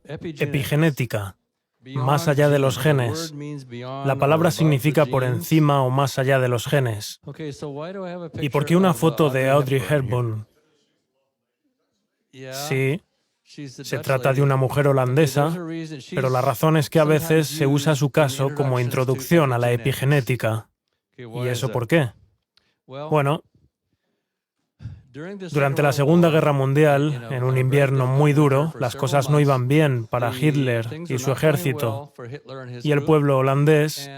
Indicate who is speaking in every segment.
Speaker 1: Epigenética. Más allá de los genes. La palabra significa por encima o más allá de los genes. ¿Y por qué una foto de Audrey Hepburn? Sí, se trata de una mujer holandesa, pero la razón es que a veces se usa su caso como introducción a la epigenética. ¿Y eso por qué? Bueno, durante la Segunda Guerra Mundial, en un invierno muy duro, las cosas no iban bien para Hitler y su ejército, y el pueblo holandés,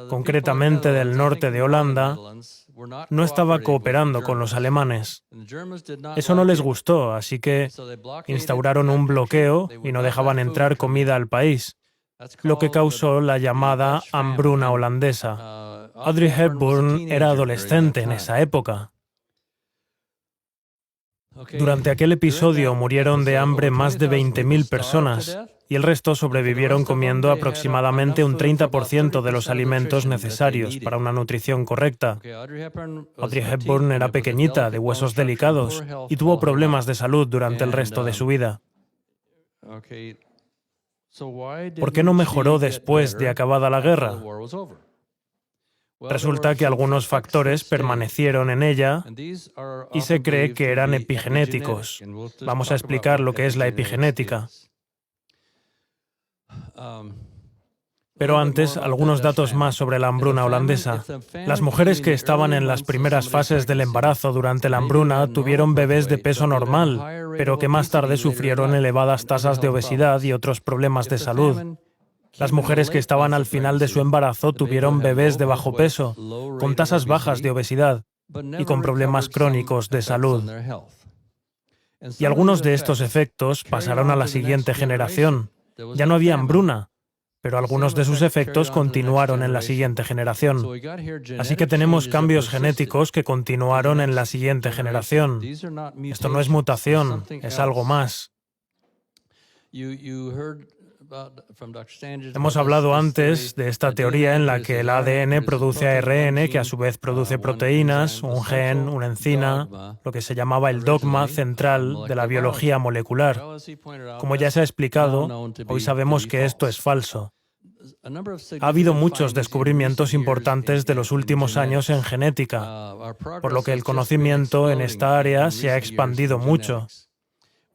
Speaker 1: concretamente del norte de Holanda, no estaba cooperando con los alemanes. Eso no les gustó, así que instauraron un bloqueo y no dejaban entrar comida al país, lo que causó la llamada hambruna holandesa. Audrey Hepburn era adolescente en esa época. Durante aquel episodio murieron de hambre más de 20.000 personas y el resto sobrevivieron comiendo aproximadamente un 30% de los alimentos necesarios para una nutrición correcta. Audrey Hepburn era pequeñita, de huesos delicados, y tuvo problemas de salud durante el resto de su vida. ¿Por qué no mejoró después de acabada la guerra? Resulta que algunos factores permanecieron en ella y se cree que eran epigenéticos. Vamos a explicar lo que es la epigenética. Pero antes, algunos datos más sobre la hambruna holandesa. Las mujeres que estaban en las primeras fases del embarazo durante la hambruna tuvieron bebés de peso normal, pero que más tarde sufrieron elevadas tasas de obesidad y otros problemas de salud. Las mujeres que estaban al final de su embarazo tuvieron bebés de bajo peso, con tasas bajas de obesidad y con problemas crónicos de salud. Y algunos de estos efectos pasaron a la siguiente generación. Ya no había hambruna, pero algunos de sus efectos continuaron en la siguiente generación. Así que tenemos cambios genéticos que continuaron en la siguiente generación. Esto no es mutación, es algo más. Hemos hablado antes de esta teoría en la que el ADN produce ARN, que a su vez produce proteínas, un gen, una enzima, lo que se llamaba el dogma central de la biología molecular. Como ya se ha explicado, hoy sabemos que esto es falso. Ha habido muchos descubrimientos importantes de los últimos años en genética, por lo que el conocimiento en esta área se ha expandido mucho.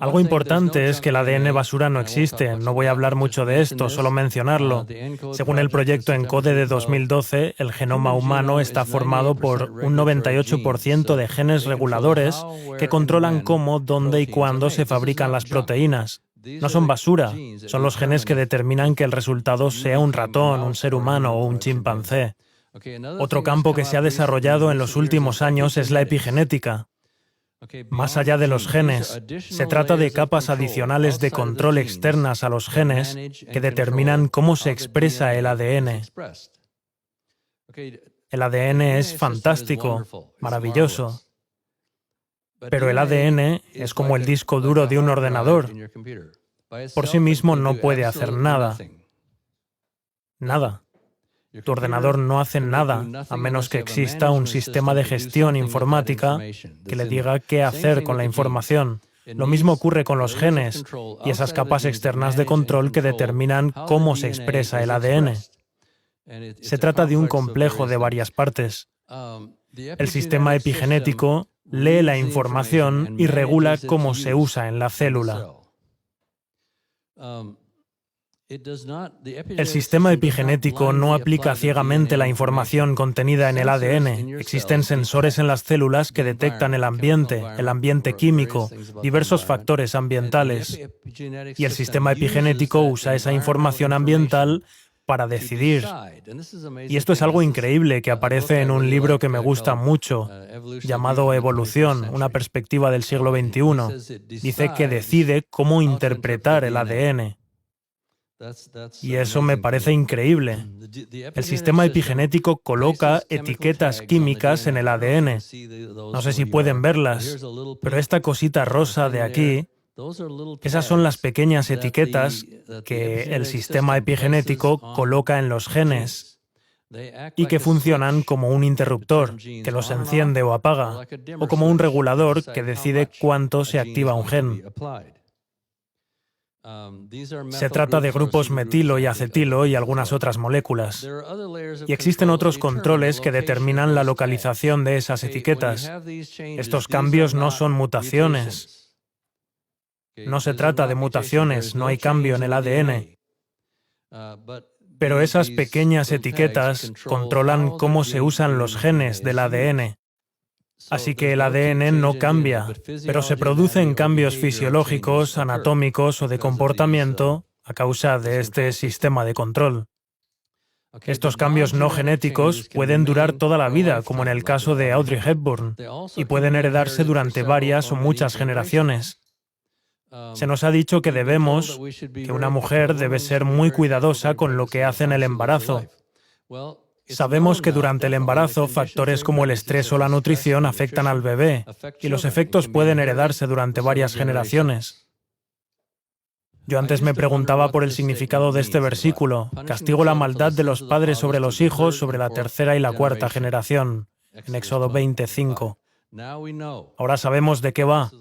Speaker 1: Algo importante es que el ADN basura no existe. No voy a hablar mucho de esto, solo mencionarlo. Según el proyecto ENCODE de 2012, el genoma humano está formado por un 98% de genes reguladores que controlan cómo, dónde y cuándo se fabrican las proteínas. No son basura, son los genes que determinan que el resultado sea un ratón, un ser humano o un chimpancé. Otro campo que se ha desarrollado en los últimos años es la epigenética. Más allá de los genes, se trata de capas adicionales de control externas a los genes que determinan cómo se expresa el ADN. El ADN es fantástico, maravilloso. Pero el ADN es como el disco duro de un ordenador. Por sí mismo no puede hacer nada. Nada. Tu ordenador no hace nada a menos que exista un sistema de gestión informática que le diga qué hacer con la información. Lo mismo ocurre con los genes y esas capas externas de control que determinan cómo se expresa el ADN. Se trata de un complejo de varias partes. El sistema epigenético lee la información y regula cómo se usa en la célula. El sistema epigenético no aplica ciegamente la información contenida en el ADN. Existen sensores en las células que detectan el ambiente químico, diversos factores ambientales. Y el sistema epigenético usa esa información ambiental para decidir. Y esto es algo increíble que aparece en un libro que me gusta mucho, llamado Evolución, una perspectiva del siglo XXI. Dice que decide cómo interpretar el ADN. Y eso me parece increíble. El sistema epigenético coloca etiquetas químicas en el ADN. No sé si pueden verlas, pero esta cosita rosa de aquí, esas son las pequeñas etiquetas que el sistema epigenético coloca en los genes y que funcionan como un interruptor que los enciende o apaga, o como un regulador que decide cuánto se activa un gen. Se trata de grupos metilo y acetilo y algunas otras moléculas. Y existen otros controles que determinan la localización de esas etiquetas. Estos cambios no son mutaciones. No se trata de mutaciones, no hay cambio en el ADN. Pero esas pequeñas etiquetas controlan cómo se usan los genes del ADN. Así que el ADN no cambia, pero se producen cambios fisiológicos, anatómicos o de comportamiento a causa de este sistema de control. Estos cambios no genéticos pueden durar toda la vida, como en el caso de Audrey Hepburn, y pueden heredarse durante varias o muchas generaciones. Se nos ha dicho que una mujer debe ser muy cuidadosa con lo que hace en el embarazo. Sabemos que durante el embarazo factores como el estrés o la nutrición afectan al bebé y los efectos pueden heredarse durante varias generaciones. Yo antes me preguntaba por el significado de este versículo: castigo la maldad de los padres sobre los hijos, sobre la tercera y la cuarta generación, en Éxodo 20:5. Ahora sabemos de qué va.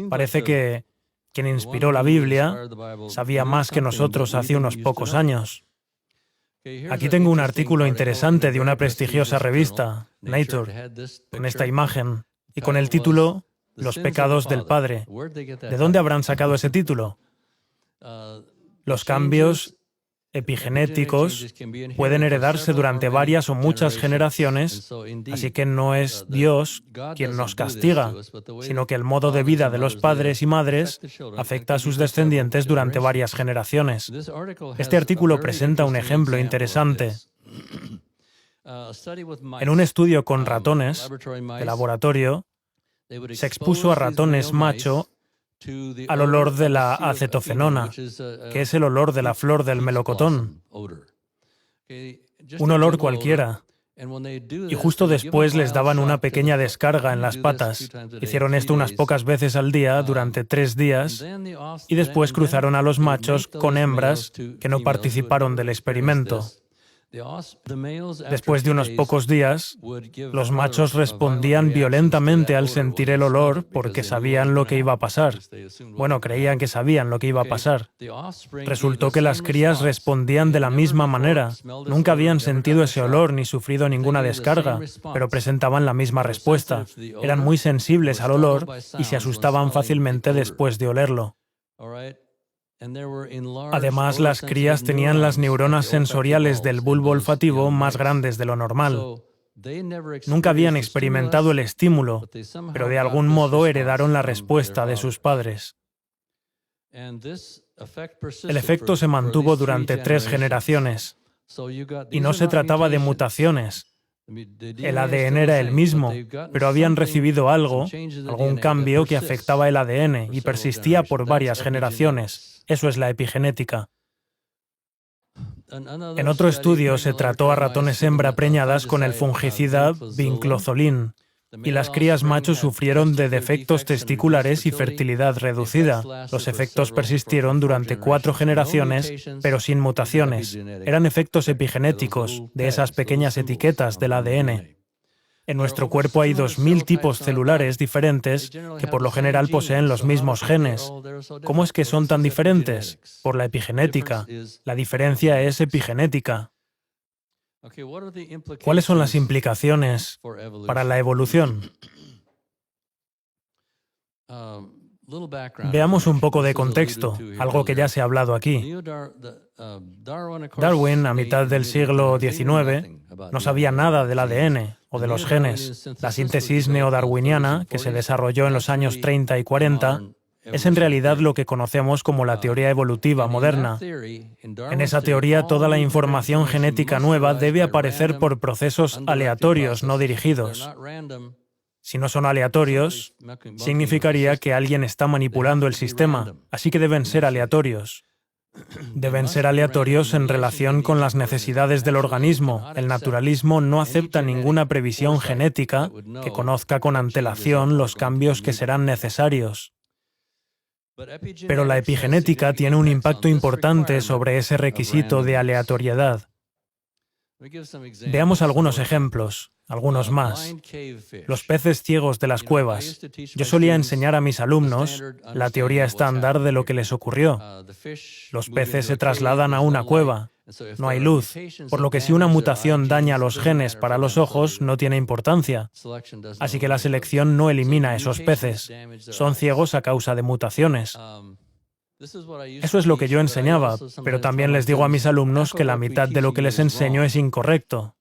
Speaker 1: Parece que quien inspiró la Biblia sabía más que nosotros hace unos pocos años. Aquí tengo un artículo interesante de una prestigiosa revista, Nature, con esta imagen y con el título Los pecados del padre. ¿De dónde habrán sacado ese título? Los cambios epigenéticos pueden heredarse durante varias o muchas generaciones, así que no es Dios quien nos castiga, sino que el modo de vida de los padres y madres afecta a sus descendientes durante varias generaciones. Este artículo presenta un ejemplo interesante. En un estudio con ratones de laboratorio, se expuso a ratones macho al olor de la acetofenona, que es el olor de la flor del melocotón. Un olor cualquiera. Y justo después les daban una pequeña descarga en las patas. Hicieron esto unas pocas veces al día durante 3 días y después cruzaron a los machos con hembras que no participaron del experimento. Después de unos pocos días, los machos respondían violentamente al sentir el olor porque sabían lo que iba a pasar. Bueno, creían que sabían lo que iba a pasar. Resultó que las crías respondían de la misma manera. Nunca habían sentido ese olor ni sufrido ninguna descarga, pero presentaban la misma respuesta. Eran muy sensibles al olor y se asustaban fácilmente después de olerlo. Además, las crías tenían las neuronas sensoriales del bulbo olfativo más grandes de lo normal. Nunca habían experimentado el estímulo, pero de algún modo heredaron la respuesta de sus padres. El efecto se mantuvo durante 3 generaciones, y no se trataba de mutaciones. El ADN era el mismo, pero habían recibido algún cambio que afectaba el ADN y persistía por varias generaciones. Eso es la epigenética. En otro estudio se trató a ratones hembra preñadas con el fungicida vinclozolin, y las crías machos sufrieron de defectos testiculares y fertilidad reducida. Los efectos persistieron durante 4 generaciones, pero sin mutaciones. Eran efectos epigenéticos de esas pequeñas etiquetas del ADN. En nuestro cuerpo hay 2000 tipos celulares diferentes que por lo general poseen los mismos genes. ¿Cómo es que son tan diferentes? Por la epigenética. La diferencia es epigenética. ¿Cuáles son las implicaciones para la evolución? Veamos un poco de contexto, algo que ya se ha hablado aquí. Darwin, a mitad del siglo XIX, no sabía nada del ADN o de los genes. La síntesis neodarwiniana, que se desarrolló en los años 30 y 40, es en realidad lo que conocemos como la teoría evolutiva moderna. En esa teoría, toda la información genética nueva debe aparecer por procesos aleatorios, no dirigidos. Si no son aleatorios, significaría que alguien está manipulando el sistema, así que deben ser aleatorios. Deben ser aleatorios en relación con las necesidades del organismo. El naturalismo no acepta ninguna previsión genética que conozca con antelación los cambios que serán necesarios. Pero la epigenética tiene un impacto importante sobre ese requisito de aleatoriedad. Veamos algunos ejemplos. algunos más. Los peces ciegos de las cuevas. Yo solía enseñar a mis alumnos la teoría estándar de lo que les ocurrió. Los peces se trasladan a una cueva. No hay luz, por lo que si una mutación daña los genes para los ojos, no tiene importancia. Así que la selección no elimina esos peces. Son ciegos a causa de mutaciones. Eso es lo que yo enseñaba, pero también les digo a mis alumnos que la mitad de lo que les enseño es incorrecto.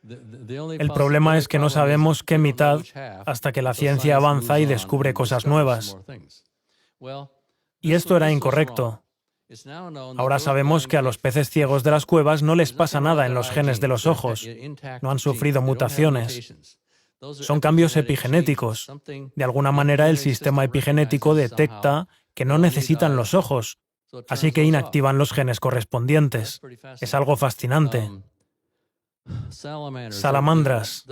Speaker 1: El problema es que no sabemos qué mitad hasta que la ciencia avanza y descubre cosas nuevas. Y esto era incorrecto. Ahora sabemos que a los peces ciegos de las cuevas no les pasa nada en los genes de los ojos. No han sufrido mutaciones. Son cambios epigenéticos. De alguna manera el sistema epigenético detecta que no necesitan los ojos, así que inactivan los genes correspondientes. Es algo fascinante. Salamandras.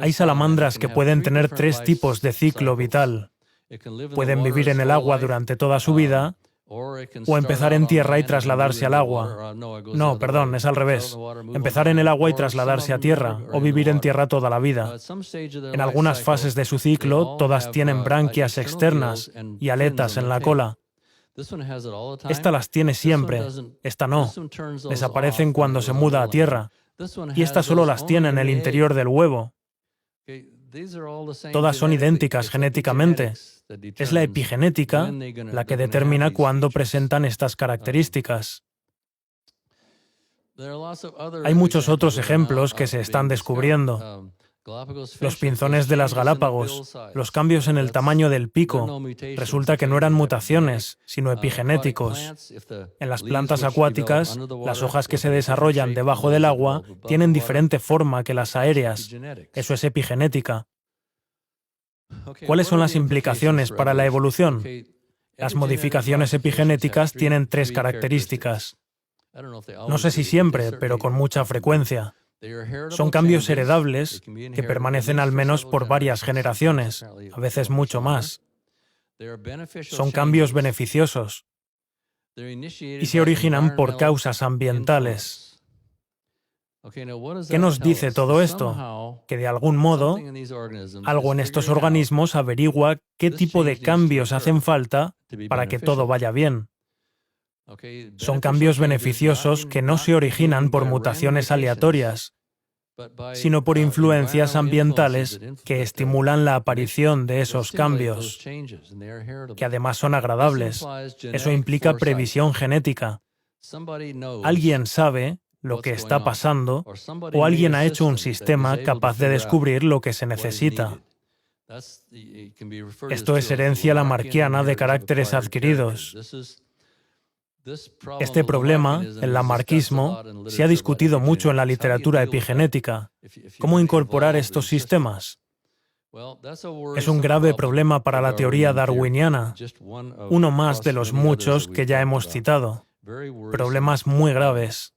Speaker 1: Hay salamandras que pueden tener 3 tipos de ciclo vital. Pueden vivir en el agua durante toda su vida, o empezar en tierra y trasladarse al agua. No, perdón, es al revés. Empezar en el agua y trasladarse a tierra, o vivir en tierra toda la vida. En algunas fases de su ciclo, todas tienen branquias externas y aletas en la cola. Esta las tiene siempre, esta no. Desaparecen cuando se muda a tierra. Y esta solo las tiene en el interior del huevo. Todas son idénticas genéticamente. Es la epigenética la que determina cuándo presentan estas características. Hay muchos otros ejemplos que se están descubriendo. Los pinzones de las Galápagos, los cambios en el tamaño del pico, resulta que no eran mutaciones, sino epigenéticos. En las plantas acuáticas, las hojas que se desarrollan debajo del agua tienen diferente forma que las aéreas. Eso es epigenética. ¿Cuáles son las implicaciones para la evolución? Las modificaciones epigenéticas tienen 3 características. No sé si siempre, pero con mucha frecuencia. Son cambios heredables que permanecen al menos por varias generaciones, a veces mucho más. Son cambios beneficiosos y se originan por causas ambientales. ¿Qué nos dice todo esto? Que de algún modo, algo en estos organismos averigua qué tipo de cambios hacen falta para que todo vaya bien. Son cambios beneficiosos que no se originan por mutaciones aleatorias, sino por influencias ambientales que estimulan la aparición de esos cambios, que además son agradables. Eso implica previsión genética. Alguien sabe lo que está pasando, o alguien ha hecho un sistema capaz de descubrir lo que se necesita. Esto es herencia lamarckiana de caracteres adquiridos. Este problema, el lamarckismo, se ha discutido mucho en la literatura epigenética. ¿Cómo incorporar estos sistemas? Es un grave problema para la teoría darwiniana, uno más de los muchos que ya hemos citado. Problemas muy graves.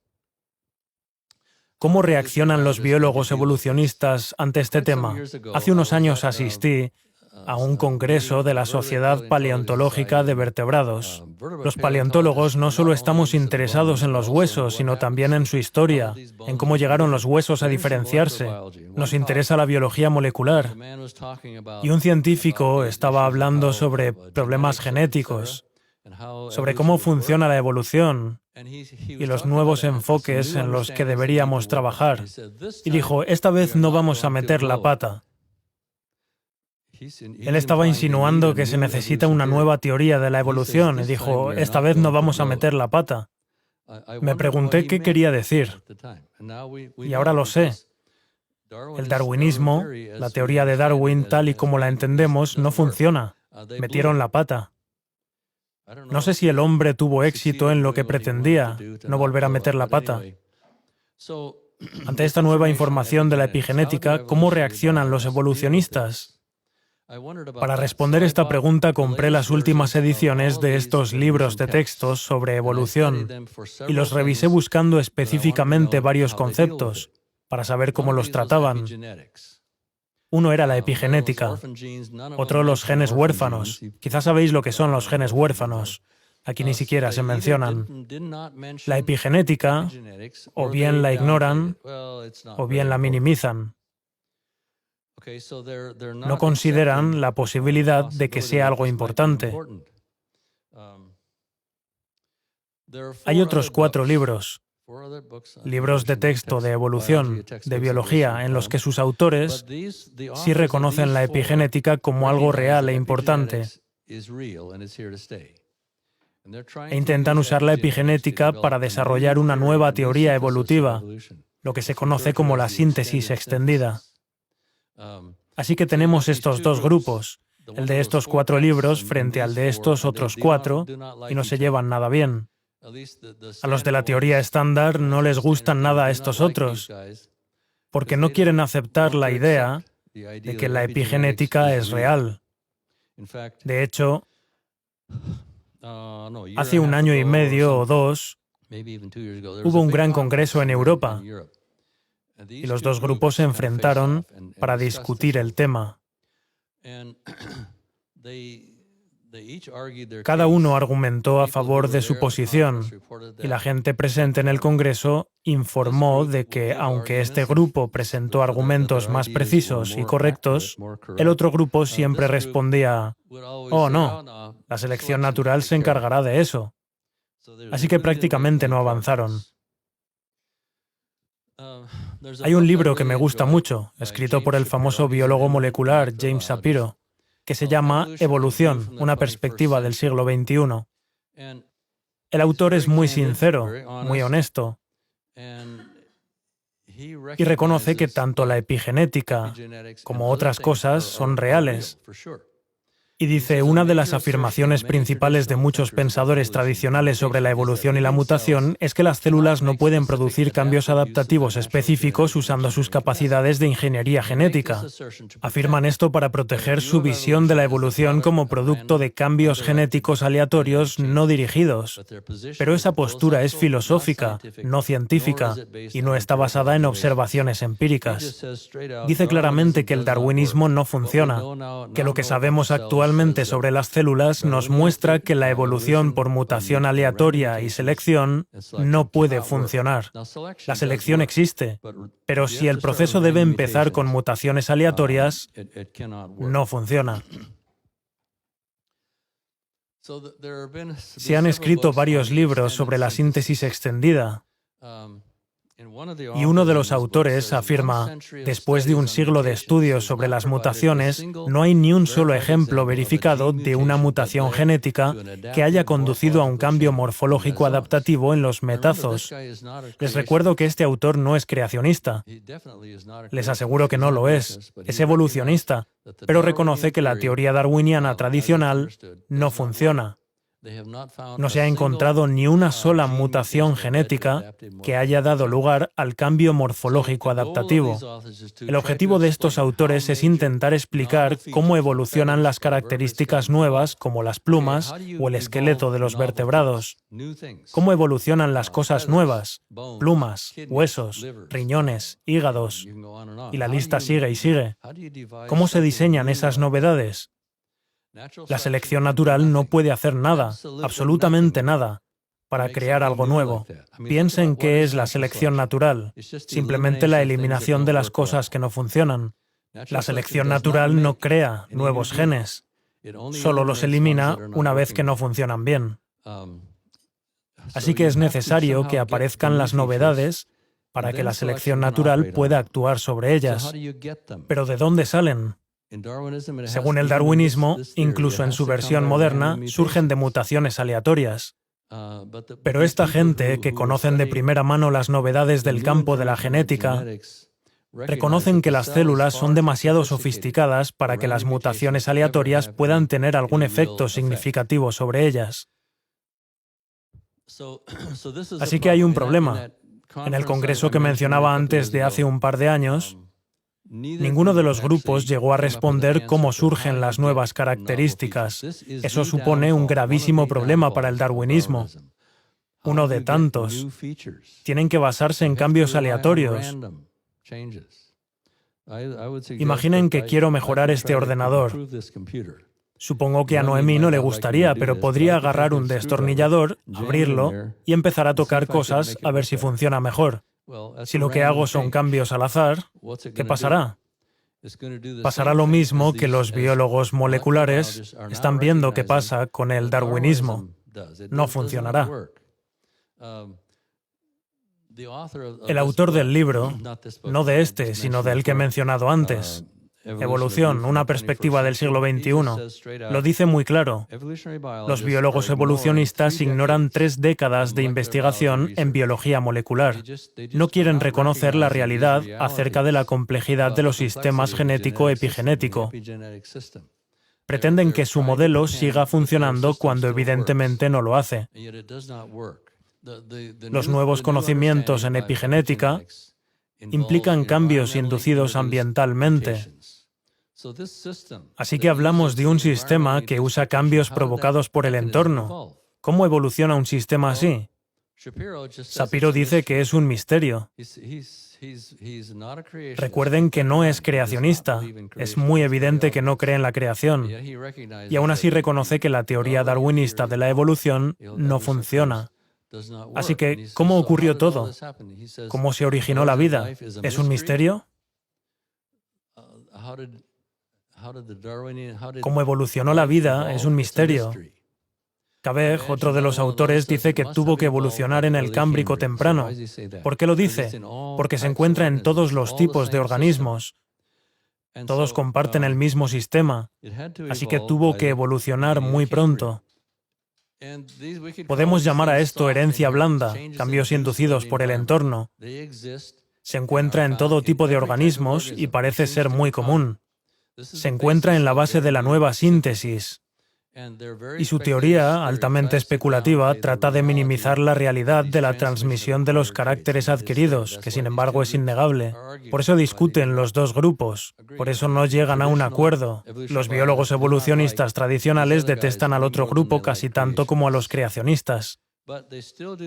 Speaker 1: ¿Cómo reaccionan los biólogos evolucionistas ante este tema? Hace unos años asistí a un congreso de la Sociedad Paleontológica de Vertebrados. Los paleontólogos no solo estamos interesados en los huesos, sino también en su historia, en cómo llegaron los huesos a diferenciarse. Nos interesa la biología molecular. Y un científico estaba hablando sobre problemas genéticos, sobre cómo funciona la evolución y los nuevos enfoques en los que deberíamos trabajar. Y dijo, esta vez no vamos a meter la pata. Él estaba insinuando que se necesita una nueva teoría de la evolución y dijo, esta vez no vamos a meter la pata. Me pregunté qué quería decir. Y ahora lo sé. El darwinismo, la teoría de Darwin tal y como la entendemos, no funciona. Metieron la pata. No sé si el hombre tuvo éxito en lo que pretendía, no volver a meter la pata. Ante esta nueva información de la epigenética, ¿cómo reaccionan los evolucionistas? Para responder esta pregunta compré las últimas ediciones de estos libros de textos sobre evolución y los revisé buscando específicamente varios conceptos para saber cómo los trataban. Uno era la epigenética, otro los genes huérfanos. Quizás sabéis lo que son los genes huérfanos. Aquí ni siquiera se mencionan. La epigenética, o bien la ignoran, o bien la minimizan. No consideran la posibilidad de que sea algo importante. Hay otros 4 libros de texto de evolución, de biología, en los que sus autores sí reconocen la epigenética como algo real e importante. E intentan usar la epigenética para desarrollar una nueva teoría evolutiva, lo que se conoce como la síntesis extendida. Así que tenemos estos 2 grupos, el de estos 4 libros frente al de estos otros 4, y no se llevan nada bien. A los de la teoría estándar no les gustan nada estos otros, porque no quieren aceptar la idea de que la epigenética es real. De hecho, hace 1 año y medio o 2, hubo un gran congreso en Europa, y los 2 grupos se enfrentaron para discutir el tema. Cada uno argumentó a favor de su posición, y la gente presente en el Congreso informó de que, aunque este grupo presentó argumentos más precisos y correctos, el otro grupo siempre respondía: «Oh, no, la selección natural se encargará de eso». Así que prácticamente no avanzaron. Hay un libro que me gusta mucho, escrito por el famoso biólogo molecular James Shapiro, que se llama Evolución, una perspectiva del siglo XXI. El autor es muy sincero, muy honesto, y reconoce que tanto la epigenética como otras cosas son reales. Y dice, una de las afirmaciones principales de muchos pensadores tradicionales sobre la evolución y la mutación es que las células no pueden producir cambios adaptativos específicos usando sus capacidades de ingeniería genética. Afirman esto para proteger su visión de la evolución como producto de cambios genéticos aleatorios no dirigidos. Pero esa postura es filosófica, no científica, y no está basada en observaciones empíricas. Dice claramente que el darwinismo no funciona, que lo que sabemos actualmente sobre las células nos muestra que la evolución por mutación aleatoria y selección no puede funcionar. La selección existe, pero si el proceso debe empezar con mutaciones aleatorias, no funciona. Se han escrito varios libros sobre la síntesis extendida. Y uno de los autores afirma, después de un siglo de estudios sobre las mutaciones, no hay ni un solo ejemplo verificado de una mutación genética que haya conducido a un cambio morfológico adaptativo en los metazos. Les recuerdo que este autor no es creacionista. Les aseguro que no lo es evolucionista, pero reconoce que la teoría darwiniana tradicional no funciona. No se ha encontrado ni una sola mutación genética que haya dado lugar al cambio morfológico adaptativo. El objetivo de estos autores es intentar explicar cómo evolucionan las características nuevas como las plumas o el esqueleto de los vertebrados. Cómo evolucionan las cosas nuevas, plumas, huesos, riñones, hígados, y la lista sigue y sigue. ¿Cómo se diseñan esas novedades? La selección natural no puede hacer nada, absolutamente nada, para crear algo nuevo. Piensen qué es la selección natural, simplemente la eliminación de las cosas que no funcionan. La selección natural no crea nuevos genes, solo los elimina una vez que no funcionan bien. Así que es necesario que aparezcan las novedades para que la selección natural pueda actuar sobre ellas. ¿Pero de dónde salen? Según el darwinismo, incluso en su versión moderna, surgen de mutaciones aleatorias. Pero esta gente, que conocen de primera mano las novedades del campo de la genética, reconocen que las células son demasiado sofisticadas para que las mutaciones aleatorias puedan tener algún efecto significativo sobre ellas. Así que hay un problema. En el congreso que mencionaba antes de hace un par de años, ninguno de los grupos llegó a responder cómo surgen las nuevas características. Eso supone un gravísimo problema para el darwinismo. Uno de tantos. Tienen que basarse en cambios aleatorios. Imaginen que quiero mejorar este ordenador. Supongo que a Noemí no le gustaría, pero podría agarrar un destornillador, abrirlo y empezar a tocar cosas a ver si funciona mejor. Si lo que hago son cambios al azar, ¿qué pasará? Pasará lo mismo que los biólogos moleculares están viendo que pasa con el darwinismo. No funcionará. El autor del libro, no de este, sino del que he mencionado antes, Evolución, una perspectiva del siglo XXI, lo dice muy claro. Los biólogos evolucionistas ignoran 3 décadas de investigación en biología molecular. No quieren reconocer la realidad acerca de la complejidad de los sistemas genético-epigenético. Pretenden que su modelo siga funcionando cuando evidentemente no lo hace. Los nuevos conocimientos en epigenética implican cambios inducidos ambientalmente. Así que hablamos de un sistema que usa cambios provocados por el entorno. ¿Cómo evoluciona un sistema así? Shapiro dice que es un misterio. Recuerden que no es creacionista. Es muy evidente que no cree en la creación. Y aún así reconoce que la teoría darwinista de la evolución no funciona. Así que, ¿cómo ocurrió todo? ¿Cómo se originó la vida? ¿Es un misterio? ¿Cómo evolucionó la vida? Es un misterio. Cabej, otro de los autores, dice que tuvo que evolucionar en el Cámbrico temprano. ¿Por qué lo dice? Porque se encuentra en todos los tipos de organismos. Todos comparten el mismo sistema, así que tuvo que evolucionar muy pronto. Podemos llamar a esto herencia blanda, cambios inducidos por el entorno. Se encuentra en todo tipo de organismos y parece ser muy común. Se encuentra en la base de la nueva síntesis. Y su teoría, altamente especulativa, trata de minimizar la realidad de la transmisión de los caracteres adquiridos, que sin embargo es innegable. Por eso discuten los dos grupos, por eso no llegan a un acuerdo. Los biólogos evolucionistas tradicionales detestan al otro grupo casi tanto como a los creacionistas.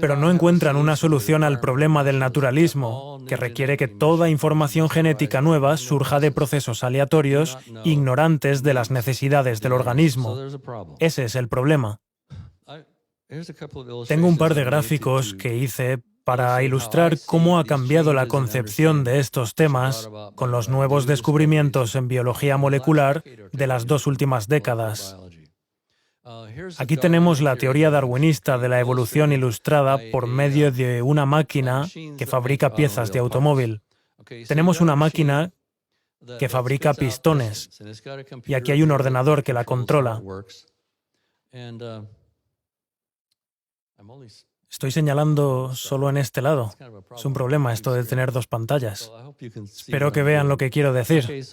Speaker 1: Pero no encuentran una solución al problema del naturalismo, que requiere que toda información genética nueva surja de procesos aleatorios, ignorantes de las necesidades del organismo. Ese es el problema. Tengo un par de gráficos que hice para ilustrar cómo ha cambiado la concepción de estos temas con los nuevos descubrimientos en biología molecular de las 2 últimas décadas. Aquí tenemos la teoría darwinista de la evolución ilustrada por medio de una máquina que fabrica piezas de automóvil. Tenemos una máquina que fabrica pistones y aquí hay un ordenador que la controla. Estoy señalando solo en este lado. Es un problema esto de tener 2 pantallas. Espero que vean lo que quiero decir.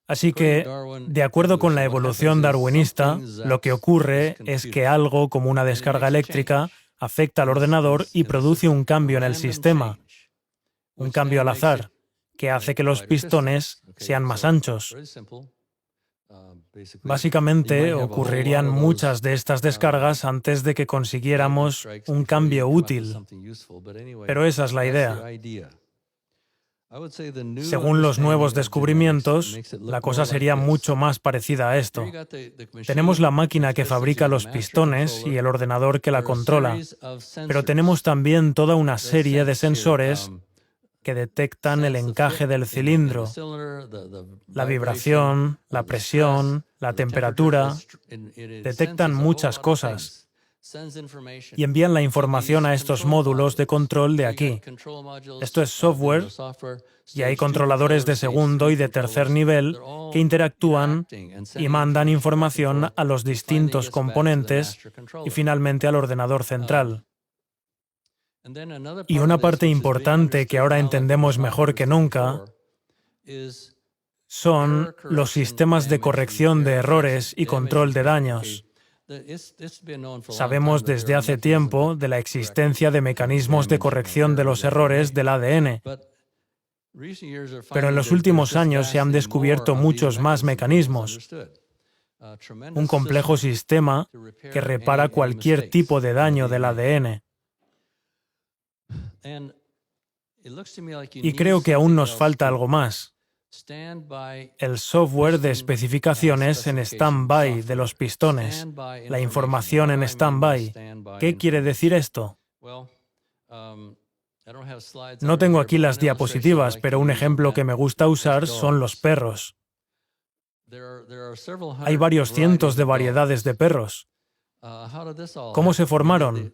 Speaker 1: Así que, de acuerdo con la evolución darwinista, lo que ocurre es que algo como una descarga eléctrica afecta al ordenador y produce un cambio en el sistema, un cambio al azar, que hace que los pistones sean más anchos. Básicamente, ocurrirían muchas de estas descargas antes de que consiguiéramos un cambio útil. Pero esa es la idea. Según los nuevos descubrimientos, la cosa sería mucho más parecida a esto. Tenemos la máquina que fabrica los pistones y el ordenador que la controla, pero tenemos también toda una serie de sensores que detectan el encaje del cilindro, la vibración, la presión, la temperatura, detectan muchas cosas y envían la información a estos módulos de control de aquí. Esto es software y hay controladores de segundo y de tercer nivel que interactúan y mandan información a los distintos componentes y finalmente al ordenador central. Y una parte importante que ahora entendemos mejor que nunca son los sistemas de corrección de errores y control de daños. Sabemos desde hace tiempo de la existencia de mecanismos de corrección de los errores del ADN, pero en los últimos años se han descubierto muchos más mecanismos. Un complejo sistema que repara cualquier tipo de daño del ADN. Y creo que aún nos falta algo más. El software de especificaciones en stand-by de los pistones, la información en stand-by. ¿Qué quiere decir esto? No tengo aquí las diapositivas, pero un ejemplo que me gusta usar son los perros. Hay varios cientos de variedades de perros. ¿Cómo se formaron?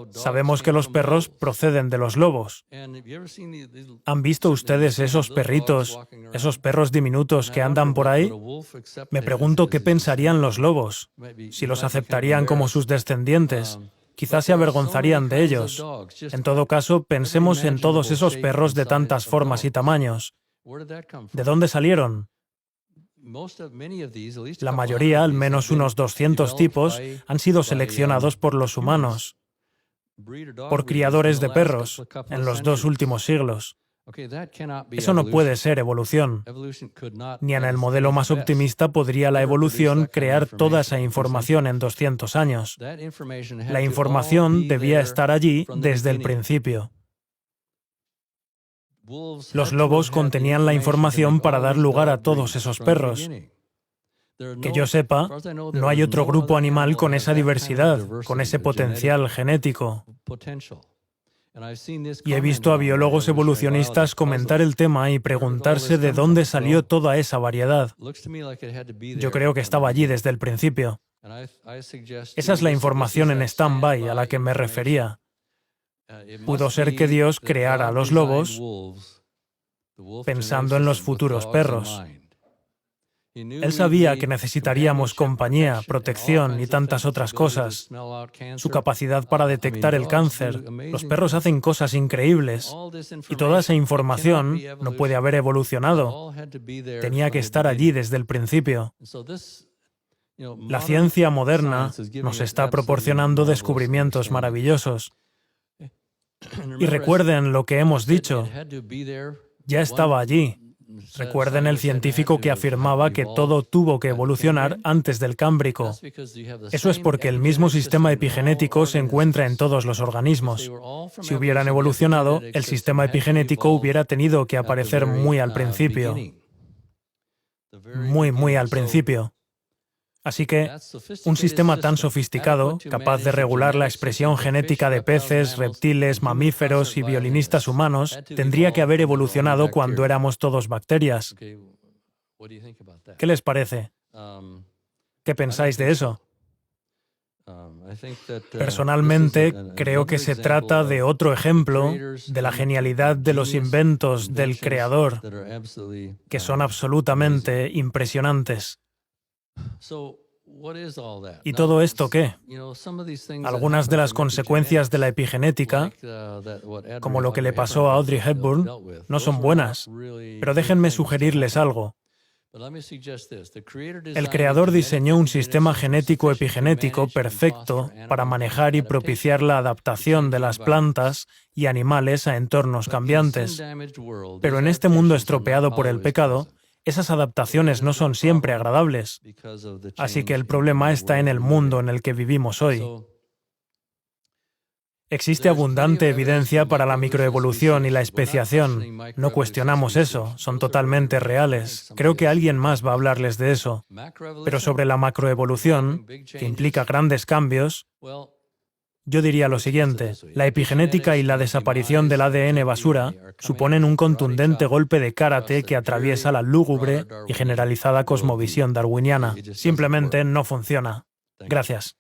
Speaker 1: Sabemos que los perros proceden de los lobos. ¿Han visto ustedes esos perritos, esos perros diminutos que andan por ahí? Me pregunto qué pensarían los lobos, si los aceptarían como sus descendientes. Quizás se avergonzarían de ellos. En todo caso, pensemos en todos esos perros de tantas formas y tamaños. ¿De dónde salieron? La mayoría, al menos unos 200 tipos, han sido seleccionados por los humanos, por criadores de perros, en los 2 últimos siglos. Eso no puede ser evolución. Ni en el modelo más optimista podría la evolución crear toda esa información en 200 años. La información debía estar allí desde el principio. Los lobos contenían la información para dar lugar a todos esos perros. Que yo sepa, no hay otro grupo animal con esa diversidad, con ese potencial genético. Y he visto a biólogos evolucionistas comentar el tema y preguntarse de dónde salió toda esa variedad. Yo creo que estaba allí desde el principio. Esa es la información en stand-by a la que me refería. Pudo ser que Dios creara a los lobos pensando en los futuros perros. Él sabía que necesitaríamos compañía, protección y tantas otras cosas. Su capacidad para detectar el cáncer. Los perros hacen cosas increíbles. Y toda esa información no puede haber evolucionado. Tenía que estar allí desde el principio. La ciencia moderna nos está proporcionando descubrimientos maravillosos. Y recuerden lo que hemos dicho. Ya estaba allí. Recuerden el científico que afirmaba que todo tuvo que evolucionar antes del Cámbrico. Eso es porque el mismo sistema epigenético se encuentra en todos los organismos. Si hubieran evolucionado, el sistema epigenético hubiera tenido que aparecer muy al principio. Muy al principio. Así que, un sistema tan sofisticado, capaz de regular la expresión genética de peces, reptiles, mamíferos y violinistas humanos, tendría que haber evolucionado cuando éramos todos bacterias. ¿Qué les parece? ¿Qué pensáis de eso? Personalmente, creo que se trata de otro ejemplo de la genialidad de los inventos del Creador, que son absolutamente impresionantes. ¿Y todo esto qué? Algunas de las consecuencias de la epigenética, como lo que le pasó a Audrey Hepburn, no son buenas. Pero déjenme sugerirles algo. El Creador diseñó un sistema genético-epigenético perfecto para manejar y propiciar la adaptación de las plantas y animales a entornos cambiantes. Pero en este mundo estropeado por el pecado, esas adaptaciones no son siempre agradables. Así que el problema está en el mundo en el que vivimos hoy. Existe abundante evidencia para la microevolución y la especiación. No cuestionamos eso, son totalmente reales. Creo que alguien más va a hablarles de eso. Pero sobre la macroevolución, que implica grandes cambios, yo diría lo siguiente: la epigenética y la desaparición del ADN basura suponen un contundente golpe de karate que atraviesa la lúgubre y generalizada cosmovisión darwiniana. Simplemente no funciona. Gracias.